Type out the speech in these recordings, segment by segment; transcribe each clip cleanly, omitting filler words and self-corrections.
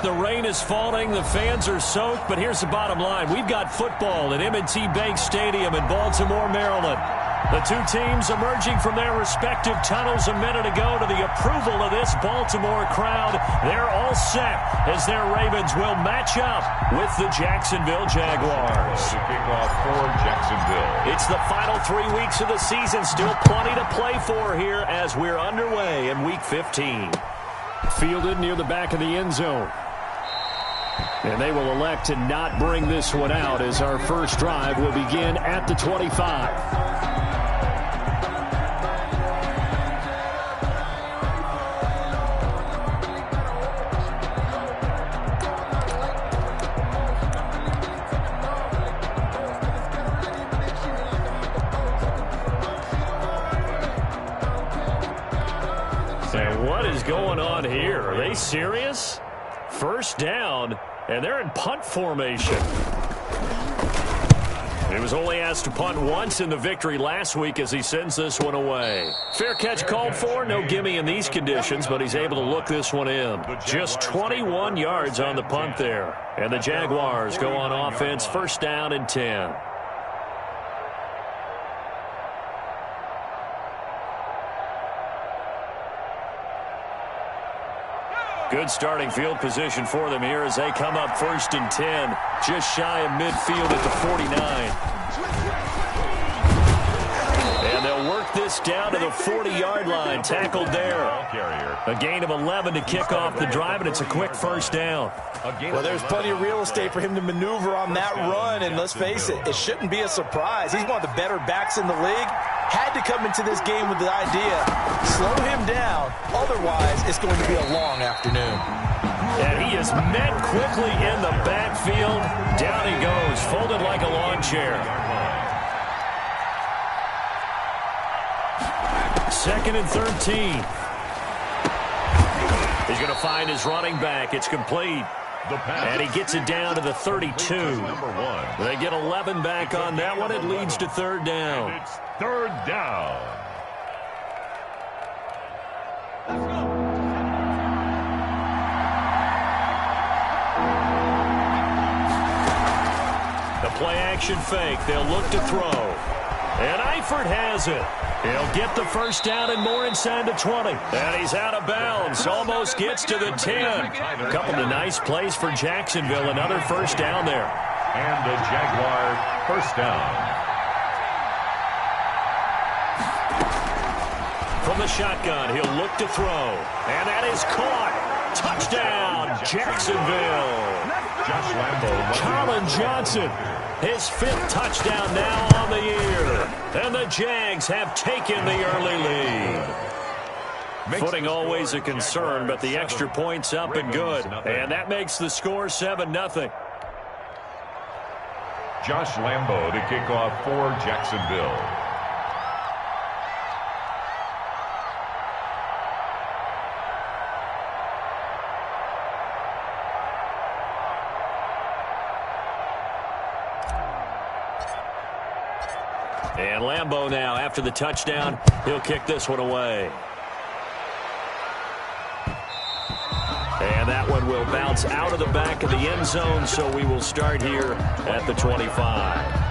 The rain is falling. The fans are soaked. But here's the bottom line. We've got football at M&T Bank Stadium in Baltimore, Maryland. The two teams emerging from their respective tunnels a minute ago to the approval of this Baltimore crowd. They're all set as their Ravens will match up with the Jacksonville Jaguars. To kick off for Jacksonville. It's the final 3 weeks of the season. Still plenty to play for here as we're underway in Week 15. Fielded near the back of the end zone. And they will elect to not bring this one out as our first drive will begin at the 25. And what is going on here? Are they serious? First down, and they're in punt formation. He was only asked to punt once in the victory last week as he sends this one away. Fair catch called for. No gimme in these conditions, but he's able to look this one in. Just 21 yards on the punt there. And the Jaguars go on offense, first down and 10. Good starting field position for them here as they come up first and 10. Just shy of midfield at the 49. And they'll work this down to the 40-yard line. Tackled there. A gain of 11 to kick off the drive, and it's a quick first down. Well, there's plenty of real estate for him to maneuver on that run, and let's face it, it shouldn't be a surprise. He's one of the better backs in the league. Had to come into this game with the idea, slow him down, otherwise it's going to be a long afternoon. And he is met quickly in the backfield. Down he goes, folded like a lawn chair. Second and 13. He's going to find his running back. It's complete. And he gets it down to the 32. They get 11 back on that one. It leads to third down. And it's third down. The play action fake. They'll look to throw. And Eifert has it. He'll get the first down and more inside the 20. And he's out of bounds. Almost gets to the 10. A couple of nice plays for Jacksonville. Another first down there. And the Jaguar first down. From the shotgun, he'll look to throw. And that is caught. Touchdown, Jacksonville. Josh Lambo. Colin Johnson. His fifth touchdown now on the year. And the Jags have taken the early lead. Footing always a concern, but the extra point's up and good. And that makes the score 7-0. Josh Lambo to kick off for Jacksonville. And Lambo now, after the touchdown, he'll kick this one away. And that one will bounce out of the back of the end zone, so we will start here at the 25.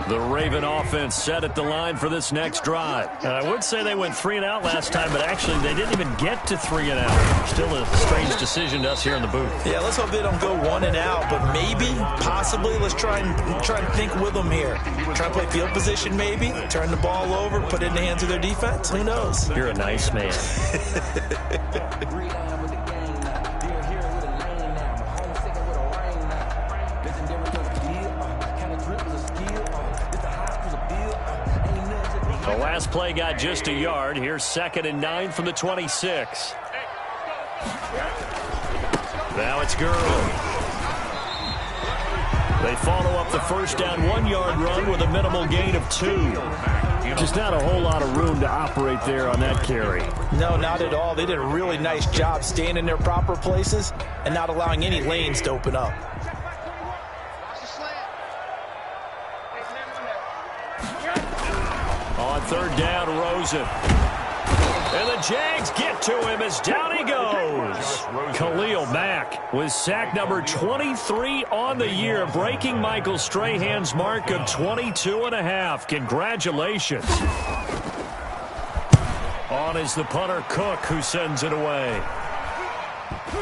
The Raven offense set at the line for this next drive. I would say they went 3 and out last time, but actually they didn't even get to 3 and out. Still a strange decision to us here in the booth. Yeah, let's hope they don't go 1 and out, but maybe, possibly, let's try and think with them here. Try and play field position maybe, turn the ball over, put it in the hands of their defense. Who knows? You're a nice man. The last play got just a yard. Here's 2nd and 9 from the 26. Now it's Gurley. They follow up the first down 1-yard run with a minimal gain of 2. Just not a whole lot of room to operate there on that carry. No, not at all. They did a really nice job staying in their proper places and not allowing any lanes to open up. On third down, Rosen. And the Jags get to him as down he goes. Khalil Mack with sack number 23 on the year, breaking Michael Strahan's mark of 22.5. Congratulations. On is the punter, Cook, who sends it away.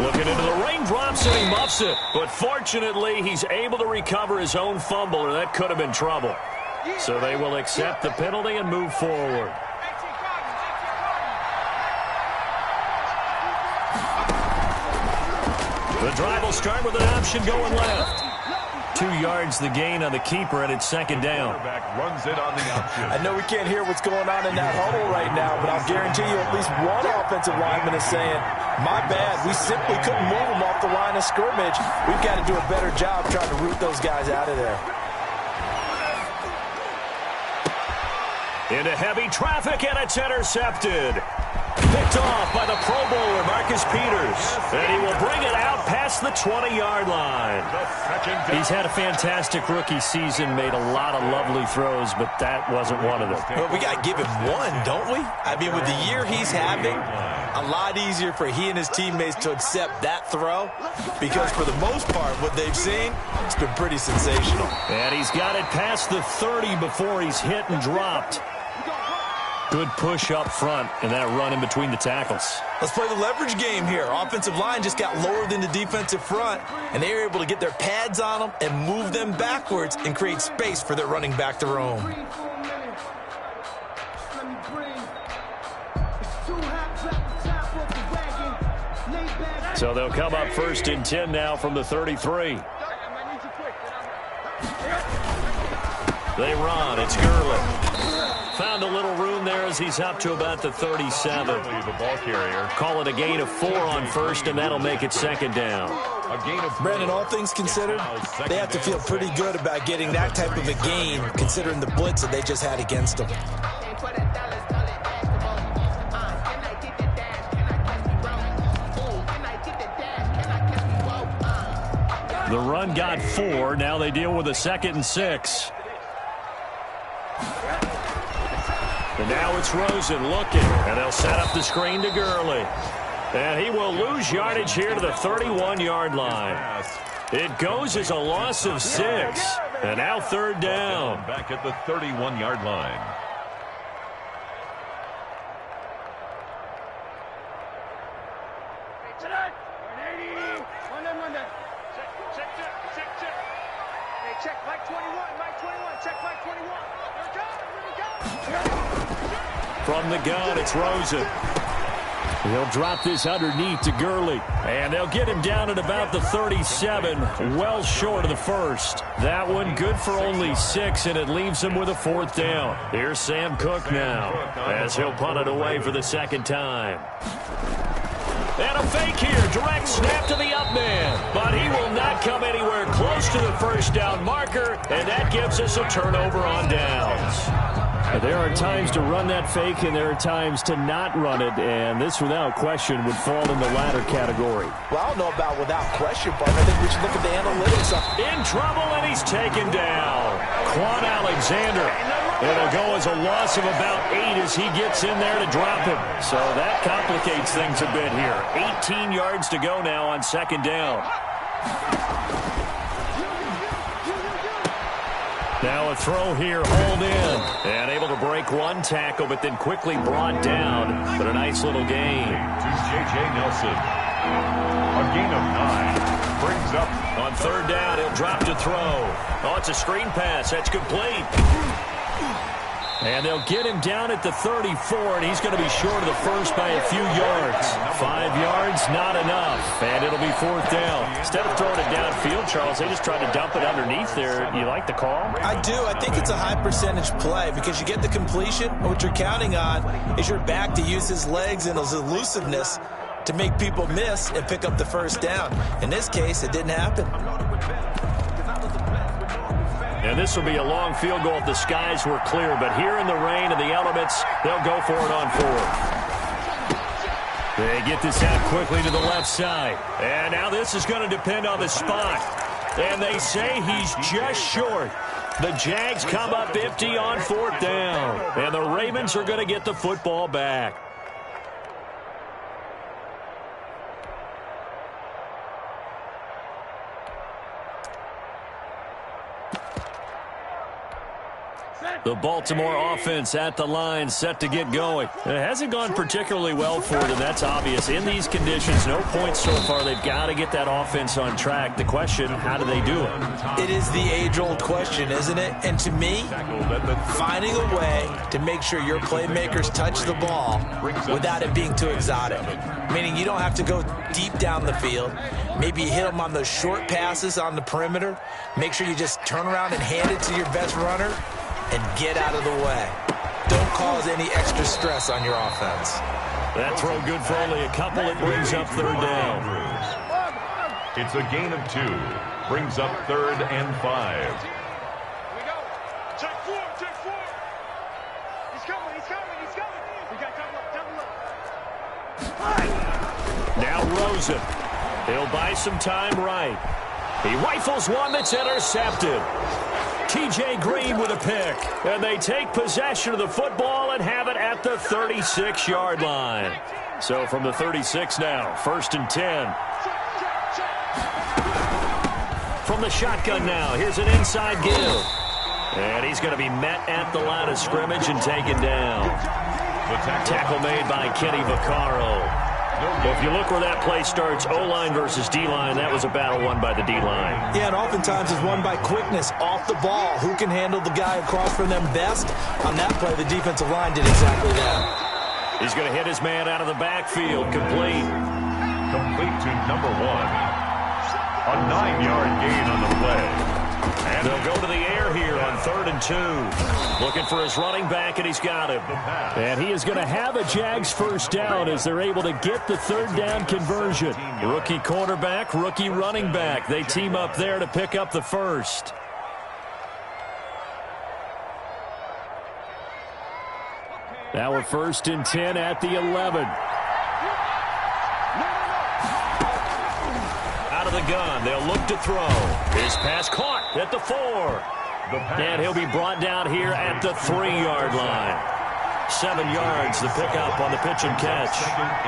Looking into the raindrops, and he muffs it. But fortunately, he's able to recover his own fumble, or that could have been trouble. So they will accept the penalty and move forward. The drive will start with an option going left. 2 yards the gain on the keeper, and it's second down. Runs it on the option. I know we can't hear what's going on in that huddle right now, but I'll guarantee you at least one offensive lineman is saying, my bad, we simply couldn't move them off the line of scrimmage. We've got to do a better job trying to root those guys out of there. Into heavy traffic, and it's intercepted. Picked off by the Pro Bowler, Marcus Peters. And he will bring it out past the 20-yard line. He's had a fantastic rookie season, made a lot of lovely throws, but that wasn't one of them. Well, we got to give him one, don't we? I mean, with the year he's having, a lot easier for he and his teammates to accept that throw, because for the most part, what they've seen, it's been pretty sensational. And he's got it past the 30 before he's hit and dropped. Good push up front, and that run in between the tackles. Let's play the leverage game here. Offensive line just got lower than the defensive front, and they were able to get their pads on them and move them backwards and create space for their running back to roam. So they'll come up first and 10 now from the 33. They run. It's Gurley. Found a little room there as he's up to about the 37. The ball carrier. Call it a gain of 4 on first, and that'll make it second down. A gain of Brandon, all things considered, they have to feel pretty good about getting that type of a gain, considering the blitz that they just had against them. The run got 4. Now they deal with a 2nd and 6. And now it's Rosen looking, and they'll set up the screen to Gurley. And he will lose yardage here to the 31-yard line. It goes as a loss of 6. And now third down. Back at the 31-yard line. From the gun, it's Rosen. He'll drop this underneath to Gurley. And they'll get him down at about the 37, well short of the first. That one good for only 6, and it leaves him with a 4th down. Here's Sam Cook now, as he'll punt it away for the 2nd time. And a fake here, direct snap to the up man. But he will not come anywhere close to the first down marker, and that gives us a turnover on downs. There are times to run that fake, and there are times to not run it, and this, without question, would fall in the latter category. Well, I don't know about without question, but I think we should look at the analytics. In trouble, and he's taken down. Quan Alexander. It'll go as a loss of about 8 as he gets in there to drop him. So that complicates things a bit here. 18 yards to go now on 2nd down. Now a throw here, hauled in, and able to break one tackle, but then quickly brought down. But a nice little gain. To J.J. Nelson. A gain of 9. Brings up. On third down, he'll drop to throw. Oh, it's a screen pass. That's complete. And they'll get him down at the 34, and he's going to be short of the first by a few yards. 5 yards, not enough, and it'll be 4th down. Instead of throwing it downfield, Charles, they just tried to dump it underneath there. You like the call? I do. I think it's a high percentage play because you get the completion, and what you're counting on is your back to use his legs and his elusiveness to make people miss and pick up the first down. In this case, it didn't happen. And this will be a long field goal if the skies were clear. But here in the rain and the elements, they'll go for it on 4th. They get this out quickly to the left side. And now this is going to depend on the spot. And they say he's just short. The Jags come up empty on 4th down. And the Ravens are going to get the football back. The Baltimore offense at the line, set to get going. It hasn't gone particularly well for them. That's obvious. In these conditions, no points so far. They've got to get that offense on track. The question, how do they do it? It is the age-old question, isn't it? And to me, finding a way to make sure your playmakers touch the ball without it being too exotic. Meaning you don't have to go deep down the field. Maybe you hit them on those short passes on the perimeter. Make sure you just turn around and hand it to your best runner and get out of the way. Don't cause any extra stress on your offense. That throw good for only a couple. It brings up 3rd down. It's a gain of 2. Brings up 3rd and 5. Here we go. Check 4, check 4. He's coming, he's coming, he's coming. We got double up. Now Rosen. He'll buy some time right. He rifles one that's intercepted. T.J. Green with a pick. And they take possession of the football and have it at the 36-yard line. So from the 36 now, 1st and 10. From the shotgun now, here's an inside give. And he's going to be met at the line of scrimmage and taken down. Tackle made by Kenny Vaccaro. Well, if you look where that play starts, O-line versus D-line, that was a battle won by the D-line. Yeah, and oftentimes it's won by quickness off the ball. Who can handle the guy across from them best? On that play, the defensive line did exactly that. He's going to hit his man out of the backfield. Complete. Complete to number 1. A 9-yard gain on the play. And they'll go to the air here on 3rd and 2. Looking for his running back, and he's got him. And he is going to have a Jags first down as they're able to get the 3rd down conversion. Rookie quarterback, rookie running back. They team up there to pick up the first. Now we're 1st and 10 at the 11. Out of the gun, they'll look to throw. His pass caught at the 4. And he'll be brought down here at the 3-yard line. 7 yards, the pickup on the pitch and catch.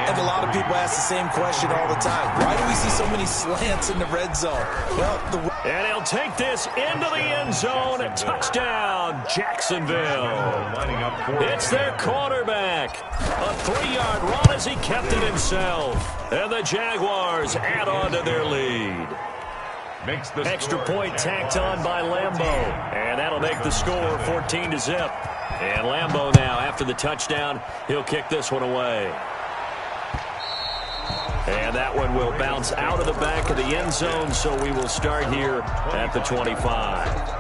And a lot of people ask the same question all the time. Why do we see so many slants in the red zone? Well, and he'll take this into the end zone. Touchdown, Jacksonville. It's their quarterback. A 3-yard run as he kept it himself. And the Jaguars add on to their lead. Extra point tacked on by Lambeau. And that'll make the score 14-0. And Lambeau now, after the touchdown, he'll kick this one away. And that one will bounce out of the back of the end zone, so we will start here at the 25.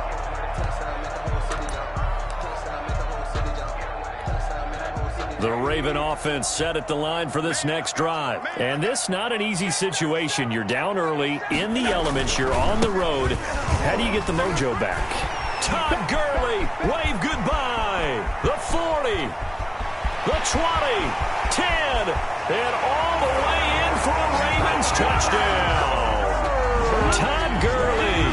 The Raven offense set at the line for this next drive. And this not an easy situation. You're down early, in the elements, you're on the road. How do you get the mojo back? Todd Gurley, wave goodbye. The 40, the 20, 10, and all the way in for a Ravens touchdown. Todd Gurley,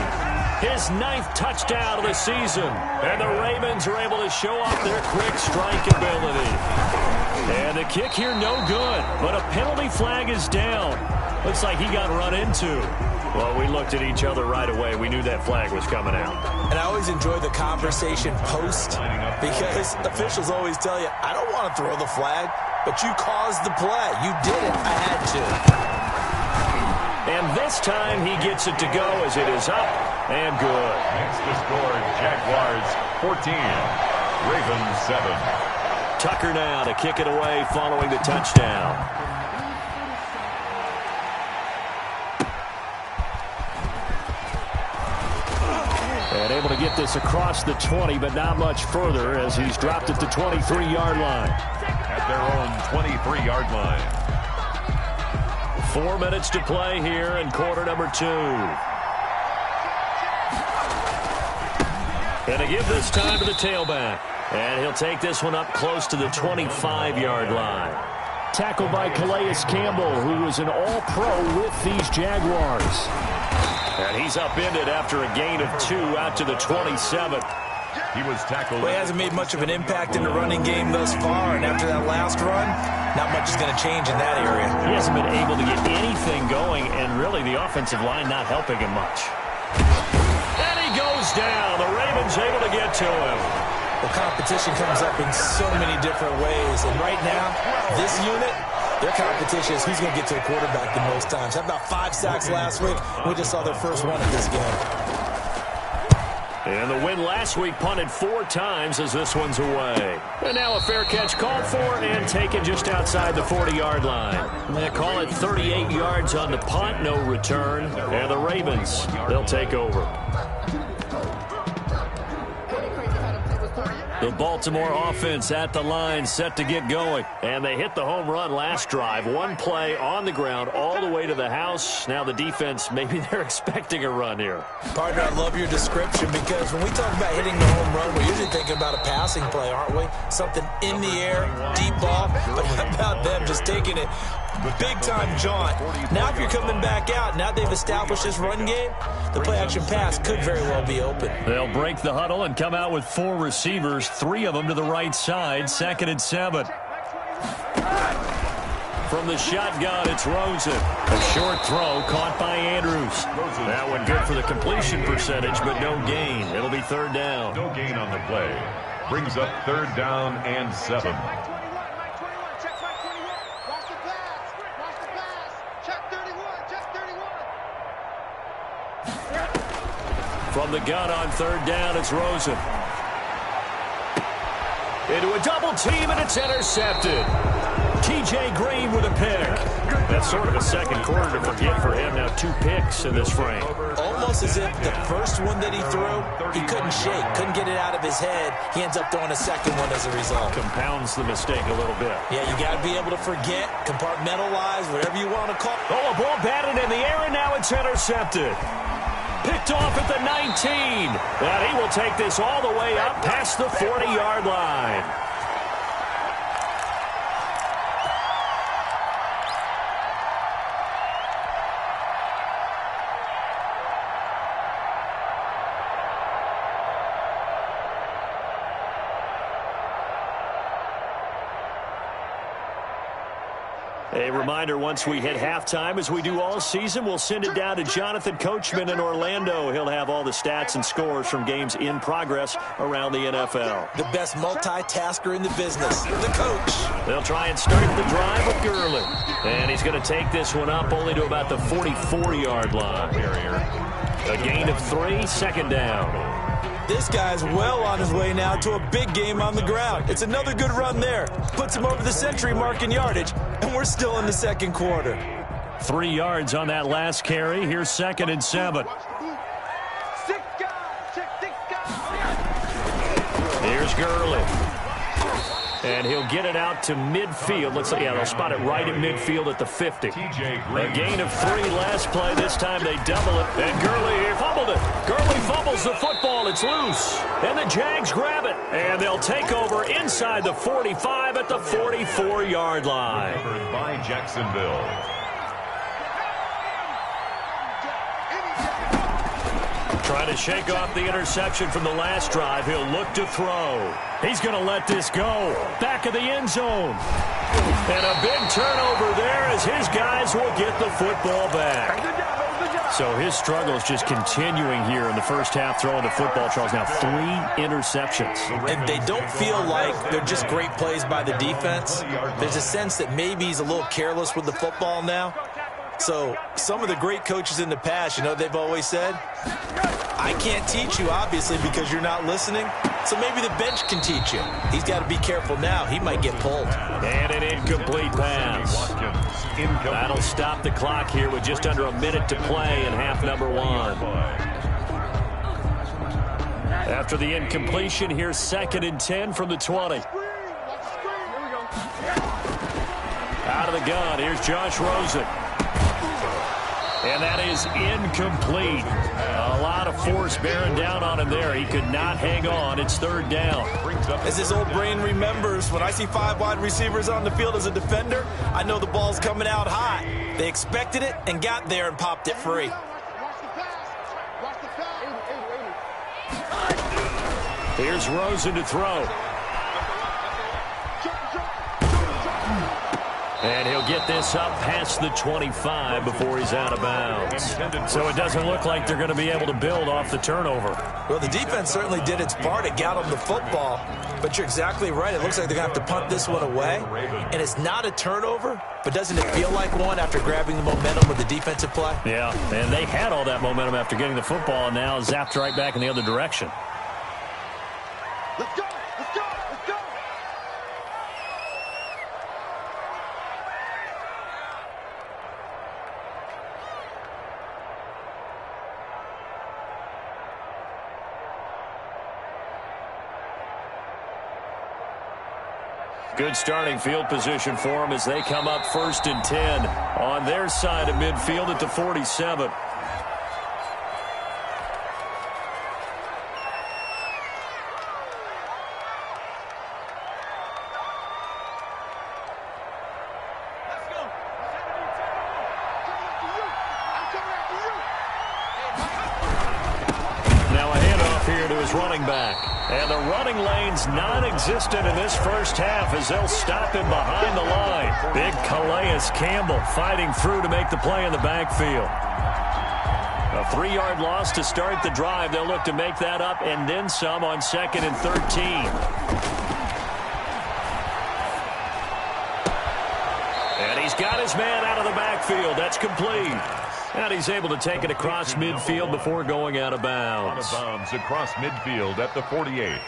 his 9th touchdown of the season. And the Ravens are able to show off their quick strike ability. And the kick here no good, but a penalty flag is down. Looks like he got run into. Well, we looked at each other right away. We knew that flag was coming out. And I always enjoy the conversation post because officials always tell you, I don't want to throw the flag, but you caused the play. You did it. I had to. And this time he gets it to go as it is up and good. Makes the score Jaguars 14, Ravens 7. Tucker now to kick it away following the touchdown. And able to get this across the 20, but not much further as he's dropped at the 23-yard line. At their own 23-yard line. 4 minutes to play here in quarter number 2. And to give this time to the tailback. And he'll take this one up close to the 25-yard line. Tackled by Calais Campbell, who was an all-pro with these Jaguars. And he's upended after a gain of 2 out to the 27. He was tackled. Well, he hasn't made much of an impact in the running game thus far, and after that last run, not much is going to change in that area. He hasn't been able to get anything going, and really the offensive line not helping him much. And he goes down. The Ravens able to get to him. Well, competition comes up in so many different ways, and right now, this unit, their competition is who's going to get to the quarterback the most times. Had about 5 sacks last week. We just saw their first one of this game. And the win last week punted 4 times as this one's away. And now a fair catch called for and taken just outside the 40-yard line. They call it 38 yards on the punt, no return. And the Ravens, they'll take over. The Baltimore offense at the line, set to get going. And they hit the home run last drive. 1 play on the ground all the way to the house. Now the defense, maybe they're expecting a run here. Partner, I love your description because when we talk about hitting the home run, we're usually thinking about a passing play, aren't we? Something in the air, deep ball. But how about them just taking it big-time jaunt? Now if you're coming back out, now they've established this run game, the play-action pass could very well be open. They'll break the huddle and come out with 4 receivers, 3 of them to the right side, 2nd and 7. From the shotgun, it's Rosen. A short throw caught by Andrews. That one good for the completion percentage, but no gain. It'll be 3rd down. No gain on the play. Brings up 3rd down and 7. From the gun on 3rd down, it's Rosen. Into a double team, and it's intercepted. T.J. Green with a pick. That's sort of a second quarter to forget for him. Now 2 picks in this frame. Almost as if the first one that he threw, he couldn't shake, couldn't get it out of his head. He ends up throwing a second one as a result. Compounds the mistake a little bit. Yeah, you got to be able to forget, compartmentalize, whatever you want to call it. Oh, a ball batted in the air, and now it's intercepted. Picked off at the 19. And he will take this all the way up past the 40-yard line. A reminder, once we hit halftime, as we do all season, we'll send it down to Jonathan Coachman in Orlando. He'll have all the stats and scores from games in progress around the NFL. The best multitasker in the business, the coach. They'll try and start the drive with Gurley. And he's going to take this one up only to about the 44-yard line. A gain of 3, 2nd down. This guy's well on his way now to a big game on the ground. It's another good run there. Puts him over the century mark in yardage, and we're still in the 2nd quarter. 3 yards on that last carry. Here's 2nd and 7. Here's Gurley. And he'll get it out to midfield. Looks like, yeah, they'll spot it right at midfield at the 50. A gain of 3 last play. This time they double it. And Gurley fumbled it. Gurley fumbles the football. It's loose. And the Jags grab it. And they'll take over inside the 45 at the 44-yard line. Covered by Jacksonville. Trying to shake off the interception from the last drive. He'll look to throw. He's going to let this go. Back of the end zone. And a big turnover there as his guys will get the football back. So his struggle is just continuing here in the first half, throwing the football, Charles. Now 3 interceptions. And they don't feel like they're just great plays by the defense. There's a sense that maybe he's a little careless with the football now. So some of the great coaches in the past, you know, they've always said, I can't teach you, obviously, because you're not listening. So maybe the bench can teach you. He's got to be careful now. He might get pulled. And an incomplete pass. That'll stop the clock here with just under a minute to play in half number 1. After the incompletion, here's 2nd and 10 from the 20. Out of the gun, here's Josh Rosen. And that is incomplete. A lot of force bearing down on him there. He could not hang on. It's 3rd down. As his old brain remembers, when I see 5 wide receivers on the field as a defender, I know the ball's coming out high. They expected it and got there and popped it free. Here's Rosen to throw. And he'll get this up past the 25 before he's out of bounds. So it doesn't look like they're going to be able to build off the turnover. Well, the defense certainly did its part. It got them the football. But you're exactly right. It looks like they're going to have to punt this one away. And it's not a turnover, but doesn't it feel like one after grabbing the momentum with the defensive play? Yeah, and they had all that momentum after getting the football, and now zapped right back in the other direction. Let's go! Let's go! Let's go! Good starting field position for them as they come up 1st and 10 on their side of midfield at the 47. Now a handoff here to his running back. And the running lane's non-existent in this first half as they'll stop him behind the line. Big Calais Campbell fighting through to make the play in the backfield. A 3-yard loss to start the drive. They'll look to make that up and then some on 2nd and 13. And he's got his man out of the backfield. That's complete. And he's able to take it across midfield before going out of bounds. Out of bounds across midfield at the 48.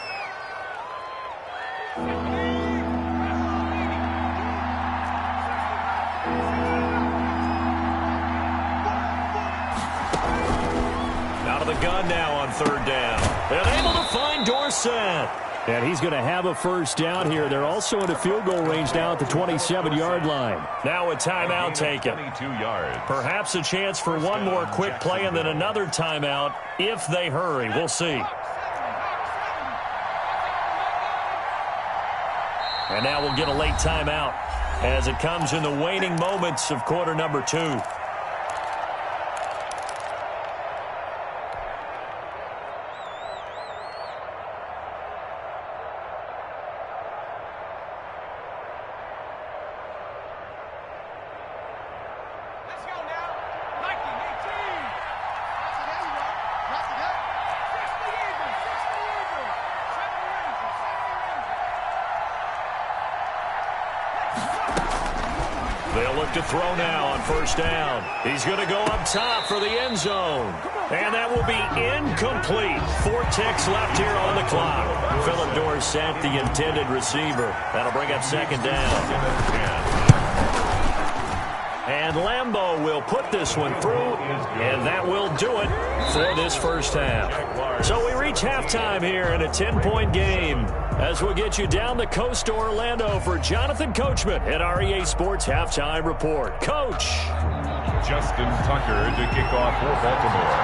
Out of the gun now on 3rd down. And able to find Dorsett. And he's going to have a first down here. They're also in a field goal range now at the 27-yard line. Now a timeout taken. 22 yards. Perhaps a chance for one more quick play and then another timeout if they hurry. We'll see. And now we'll get a late timeout as it comes in the waning moments of quarter number 2. They'll look to throw now on 1st down. He's going to go up top for the end zone. And that will be incomplete. 4 ticks left here on the clock. Philip Dorsett, the intended receiver. That'll bring up 2nd down. And Lambeau will put this one through, and that will do it for this first half. So we reach halftime here in a 10-point game as we'll get you down the coast to Orlando for Jonathan Coachman at our EA Sports Halftime Report. Coach. Justin Tucker to kick off for Baltimore.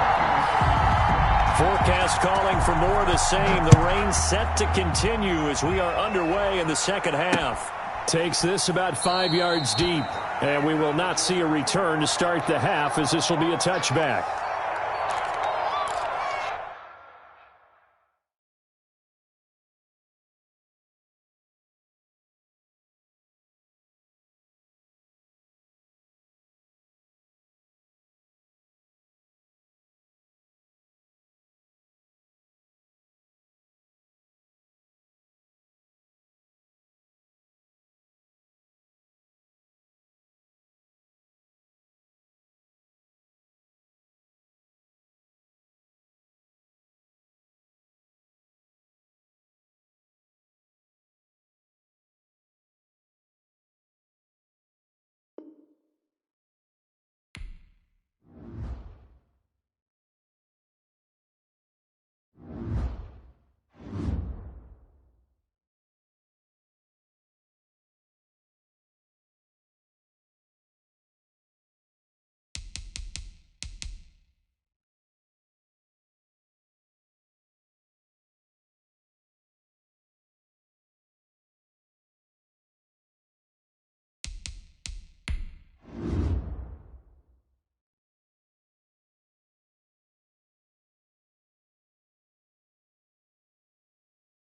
Forecast calling for more of the same. The rain set to continue as we are underway in the second half. Takes this about 5 yards deep, and we will not see a return to start the half as this will be a touchback.